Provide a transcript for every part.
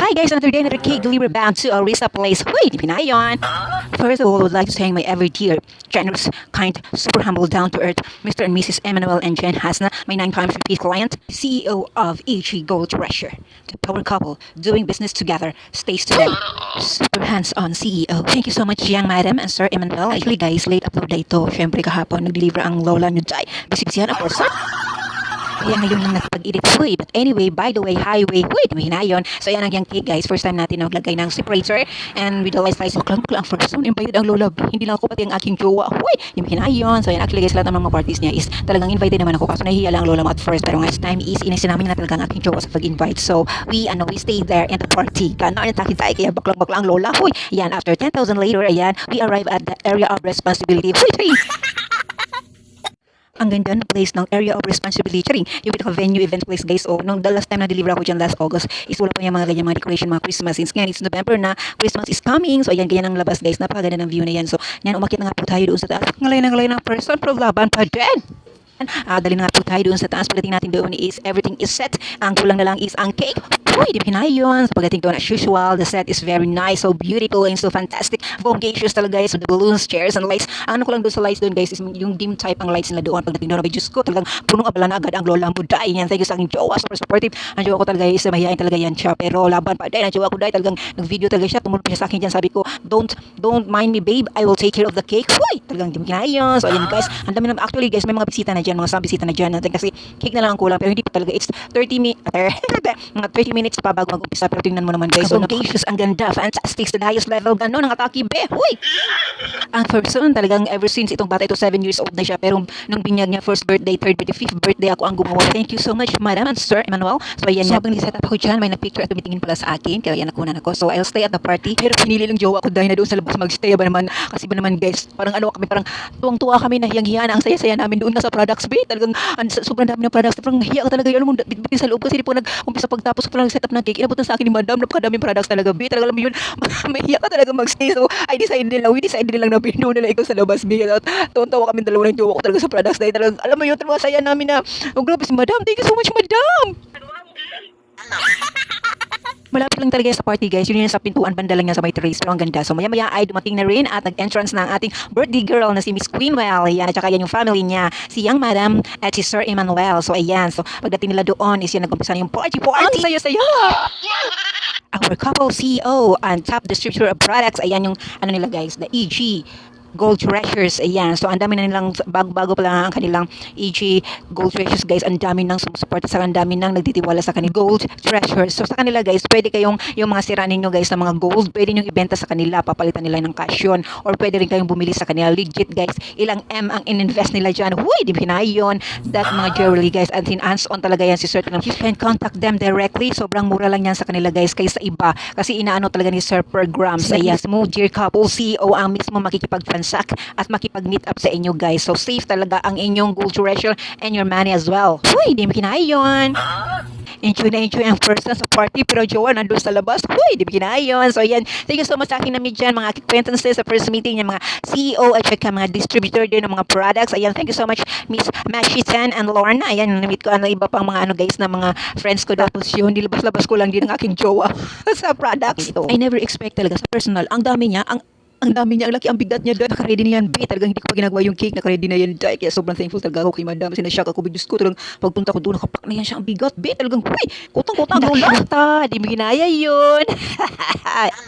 Hi guys, another day, another cake delivery bound to Arisa Place. Wait, pinayon! First of all, I would like to thank my ever dear, generous, kind, super humble, down to earth, Mr. and Mrs. Emmanuel and Jen Hasna, my 9 times repeat client, CEO of EG Gold Treasure. The power couple, doing business together, stays today. Super hands-on CEO. Thank you so much, young madam and Sir Emmanuel. Actually guys, late upload na ito. Syempre kahapon, nag-deliver ang lola nyo dyan. Bisibisihan ako, sir. Kaya ngayon lang nakapag-edit ko eh. But anyway, by the way, highway, wait, may hinayon. So yan ang yung cake guys. First time natin naglagay ng separator. And with the light slice, baklang first one, invited ang lola. Hindi lang ako pati ang aking jowa. Wait, yung hinayon. So yan, actually guys, lahat ng mga parties niya is talagang invited naman ako. Kaso nahihiya lang ang lola mo at first. Pero next time is inasin namin na talagang aking jowa sa pag-invite. So we stayed there in the party. Gano'n yung takit tayo. Kaya baklang ang lola. Huy, yan, after 10,000 later, ayan, we arrive at the area of responsibility. Huy, ang ganda ng place ng area of responsibility. Charing, yung pinaka-venue event place guys. Oh, nung the last time na deliver ako dyan last August, is wala pa yung mga ganyan mga decoration, mga Christmas. Since ngayon, it's November na, Christmas is coming. So ayan, ganyan ang labas guys. Napakaganda ng view na yan. So yan, umakit na nga po tayo doon sa taas. Ngalay ng person, pero laban pa din. Dali na nga po tayo doon sa taas. Pagdating natin doon is everything is set. Ang kulang na lang is ang cake. Uy, di pinayon. So pagdating doon as usual, the set is very nice, so beautiful and so fantastic. Vocacious talaga guys. So the balloons, chairs, and lights. Ano ko lang doon sa lights doon guys is yung dim type ang lights nila doon. Pagdating doon, may Diyos ko, talagang punong abala na agad ang lola mo. Dahil yan, thank you sa aking jowa. Super supportive. Ang jowa ko talaga is mahihain talaga yan siya. Pero laban pa din. Ang jowa ko dahil talagang nag-video talaga siya. Tumulong siya sa akin dyan. Sabi ko, don't mind me babe. I will take care of the cake. Uy, talagang di pinayon. So ayan guys, ang dami na, actually guys, may mga bisita na dyan, mga bisita na dyan natin kasi cake na lang ang kulang pero hindi pa talaga. It's 30 mga 30 minutes pa bago mag-umpisa pero tingnan mo naman guys. So vocacious, ang ganda, fantastic, sa the highest level, gano'n ang atake be. Uy! Ang person talagang ever since itong bata ito 7 years old na siya pero nung binyag niya first birthday, third birthday, fifth birthday ako ang gumawa. Thank you so much Madam and Sir Emmanuel. So ayan nga, habang niset up ako dyan, may na-picture at tumitingin pala sa akin kaya yan nakunan ako. So I'll stay at the party pero pinili lang jowa ko dahil na doon sa labas magstay ba naman kasi ba naman guys, parang ano kami, parang tuwang-tuwa kami na hiyang-hiya na ang saya-saya namin doon na sa products be. Talagang sobrang dami ng products. Parang hiya ka talaga yun. Alam mo, bitbitin sa loob kasi di po nag-umpisa pagtapos ko lang set up ng cake. Inabutan sa akin ni Madam. Napakadaming products talaga, be. Talaga alam mo yun, may hiya ka talaga mag-stay. So, we decided lang na pinuno nila ikaw sa labas, be. At tuwan-tawa kami dalawa ng jowa ko talaga sa products. Dahil talagang, alam mo yun, talaga saya namin na, oh, grabe si Madam. Thank you so much, Madam. Malapit lang talaga sa party guys. Yun sa pintuan banda lang niya sa may terrace. Pero ang ganda. So maya ay dumating na rin at nag-entrance na ang ating birthday girl na si Miss Queenwell. Ayan. At saka yan yung family niya. Si Young Madam at si Sir Emmanuel. So ayan. So pagdating nila doon is yan nag-umpisa na yung party. Ang saya-saya! Our couple CEO and top distributor of products. Ayan yung ano nila guys. The EG Gold Treasures, ayan. So, ang dami na nilang, bago pa lang ang kanilang EG Gold Treasures, guys. Ang dami nang sumusuporta sa kanila, ang dami nang nagtitiwala sa kanila. Gold Treasures. So, sa kanila, guys, pwede kayong, yung mga sira ninyo, guys, na mga gold, pwede nyo ibenta sa kanila, papalitan nila ng cash yun. Or pwede rin kayong bumili sa kanila. Legit, guys. Ilang M ang in-invest nila dyan. Huy, di pinayon. That mga jewelry, guys. At hands-on talaga yan si Sir. You can contact them directly. Sobrang mura lang yan sa kanila, guys, kaysa iba. Kasi inaano talaga ni Sir per grams. Ayan, smooth dear couple CEO ang mismo makikipag-transact at makipag-meet up sa inyo guys. So safe talaga ang inyong gold treasure and your money as well. Uy, di mo kinayon. Enjoy na enjoy ang person sa party pero jowa nandun sa labas. Uy, di mo kinayon. So yan, thank you so much sa akin na dyan, mga acquaintances sa first meeting ng mga CEO at saka mga distributor din ng mga products. Ayan, thank you so much Miss Mashitan and Lorna. Ayan, na-meet ko iba pang mga guys na mga friends ko. Tapos yun, nilabas-labas ko lang din ang aking jowa sa products. Ito. I never expect talaga sa personal. Ang dami niya, ang dami niya, ang laki, ang bigat niya doon. Nakaready na yan, be. Talagang hindi ko pa ginagawa yung cake. Nakaready na yan, day. Kaya sobrang thankful talaga ako kay Madam. Sinashock ako, Diyos ko. Talagang pagpunta ko doon, nakapak na yan siya. Ang bigat, be. Talagang, uy, kutang-kutang. Nakita, di mo ginaya yun.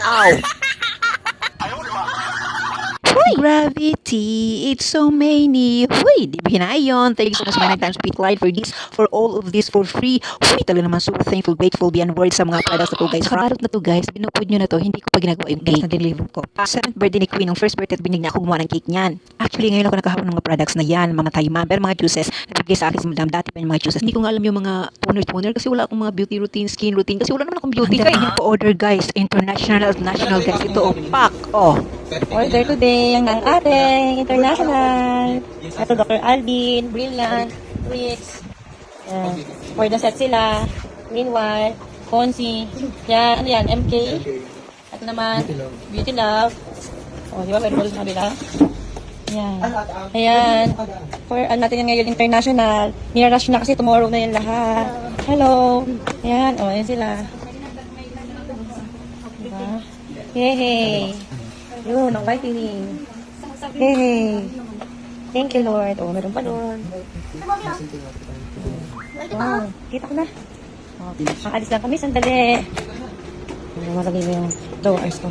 Ow. Uy, gravity, it's so many. Uy, di ba hinayon? Thank you so much my 9 times speed line for this, for all of this for free. Uy, talaga naman super thankful, grateful beyond words sa mga products na to guys. Product na to guys, binukod nyo na to, hindi ko pa ginagawa yung cake na deliver ko. 7th birthday ni Queen, nung first birthday at binig niya ako gumawa ng cake niyan. Actually, ngayon ako nakahawak ng mga products na yan, mga Taiman, pero mga juices, nabigay sa akin si Madam, dati pa yung mga juices. Hindi ko nga alam yung mga toner kasi wala akong mga beauty routine, skin routine, kasi wala naman akong beauty. Kaya yung order guys, international at national guys, ito oh, pack, oh. Order today ang ating international. Ito Dr. Alvin, Brilliant, Twix. For the set sila. Meanwhile, Fonzie. Yan, ano yan, MK. At naman, Beauty Love. O, di ba? Pero wala nabila. Yan. Ayan. For natin yan ngayon international. Nirarush na kasi tomorrow na yan lahat. Hello. Ayan. O, ayan sila. Yay! Yun, ang whitening. Yay! Thank you, Lord. Oh, meron pa doon. Wow, kita ko na. Oh, makalis lang kami, sandali. Malagay mo yung drawers ko.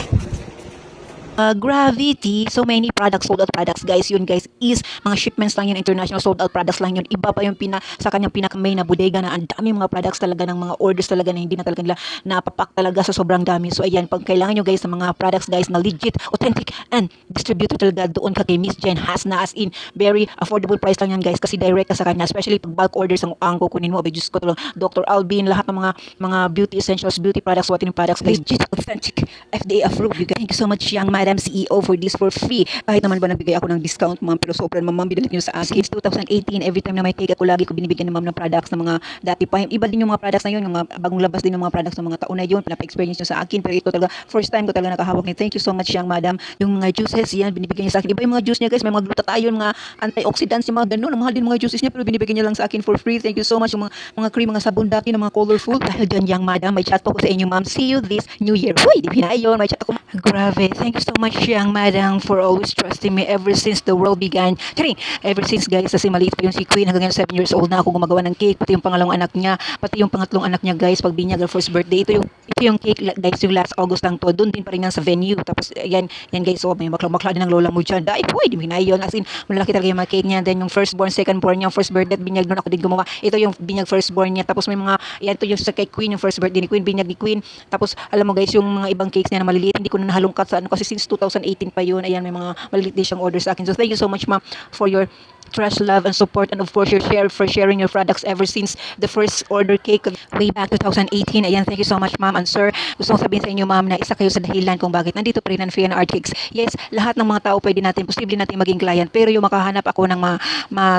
Gravity, so many products, sold out products guys, yun guys is mga shipments lang yun, international sold out products lang yun. Iba pa yung sa kanyang pinaka main na bodega na ang dami mga products talaga, ng mga orders talaga na hindi na talaga nila napapak talaga sa sobrang dami. So ayan, pag kailangan nyo guys ng mga products guys na legit, authentic and distributed talaga, doon ka kay Miss Jen Hasna, as in very affordable price lang yan guys, kasi direct ka sa kanya, especially pag bulk orders ang kukunin mo. Abay, Diyos ko talaga, Dr. Alvin, lahat ng mga beauty essentials, beauty products, what products guys, legit, authentic, FDA approved. You guys, thank you so much young Madam CEO for this for free. Kahit naman ba nagbigay ako ng discount ma'am, pero sobrang ma'am binalik niyo sa akin. Since 2018, every time na may cake ako, lagi ko binibigyan ng ma'am ng products ng mga dati pa. Iba din yung mga products na yun, yung mga bagong labas din ng mga products ng mga taon na yun, pinapa-experience niyo sa akin. Pero ito talaga, first time ko talaga nakahawak niya. Thank you so much young madam. Yung mga juices, yan, binibigyan niya sa akin. Iba yung mga juice niya guys, may mga glutathione, mga antioxidants, yung mga ganun. Ang mahal din mga juices niya, pero binibigyan niya lang sa akin for free. Thank you so much. Yung mga cream, mga sabon dati, ng mga colorful. Dahil dyan young madam, may chat po ko sa inyo ma'am. See you this new year. Uy, di pinayon, may chat ako. Grabe, thank you so much young madam for always trusting me ever since the world began. Charing, ever since guys, kasi maliit pa yung si Queen, hanggang 7 years old na ako gumagawa ng cake, pati yung pangalawang anak niya, pati yung pangatlong anak niya guys, pag binyag ang first birthday, ito yung cake guys, yung last August lang to, doon din pa rin yan sa venue. Tapos yan guys, so may makla din ng lola mo dyan. Dahil boy, di minayon, as in, malaki talaga yung mga cake niya. Then yung firstborn, secondborn niya, first birthday, binyag doon ako din gumawa. Ito yung binyag firstborn niya. Tapos may mga, yan to yung sa kay Queen, yung first birthday ni Queen, binyag ni Queen. Tapos alam mo guys, yung mga ibang cakes niya na maliliit, hindi ko na nahalungkat sa ano, kasi since 2018 pa yun. Ayan, may mga maliliit din siyang order sa akin. So thank you so much ma'am for your trust, love, and support, and of course your share for sharing your products ever since the first order cake way back 2018. Ayan, thank you so much ma'am and sir. Gusto kong sabihin sa inyo ma'am na isa kayo sa dahilan kung bakit nandito pa rin ang Free and Art Cakes. Yes, lahat ng mga tao pwede natin, posible natin maging client, pero yung makahanap ako ng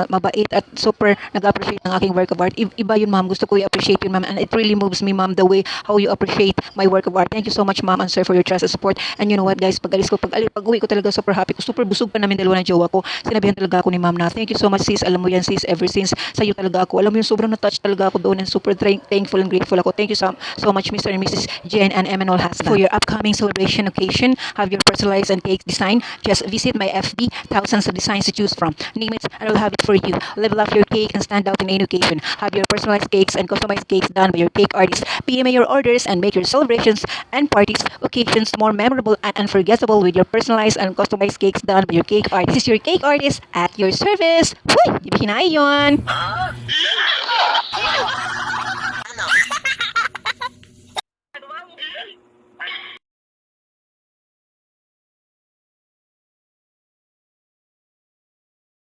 mabait at super nag-appreciate ng aking work of art, iba yun ma'am. Gusto ko i-appreciate yun ma'am, and it really moves me ma'am the way how you appreciate my work of art. Thank you so much ma'am and sir for your trust and support. And you know what guys, pag uwi ko talaga super happy ko, super busog pa namin dalawa ng jowa ko. Sinabihan talaga ako ni ma'am na thank you so much sis, alam mo yan sis, ever since sa'yo talaga ako, alam mo yung sobrang na-touch talaga ako doon, and super thankful and grateful ako. Thank you so much Mr. and Mrs. Jen and Emmanuel Hasna for your upcoming celebration occasion. Have your personalized and cake design, just visit my FB, thousands of designs to choose from. Name it and I'll have it for you. Level up your cake and stand out in any occasion. Have your personalized cakes and customized cakes done by your cake artist. PMA your orders and make your celebrations and parties occasions more memorable and unforgettable with your personalized and customized cakes done by your cake artist. This is your cake artist at your service. Huy! Di ba hinay yun?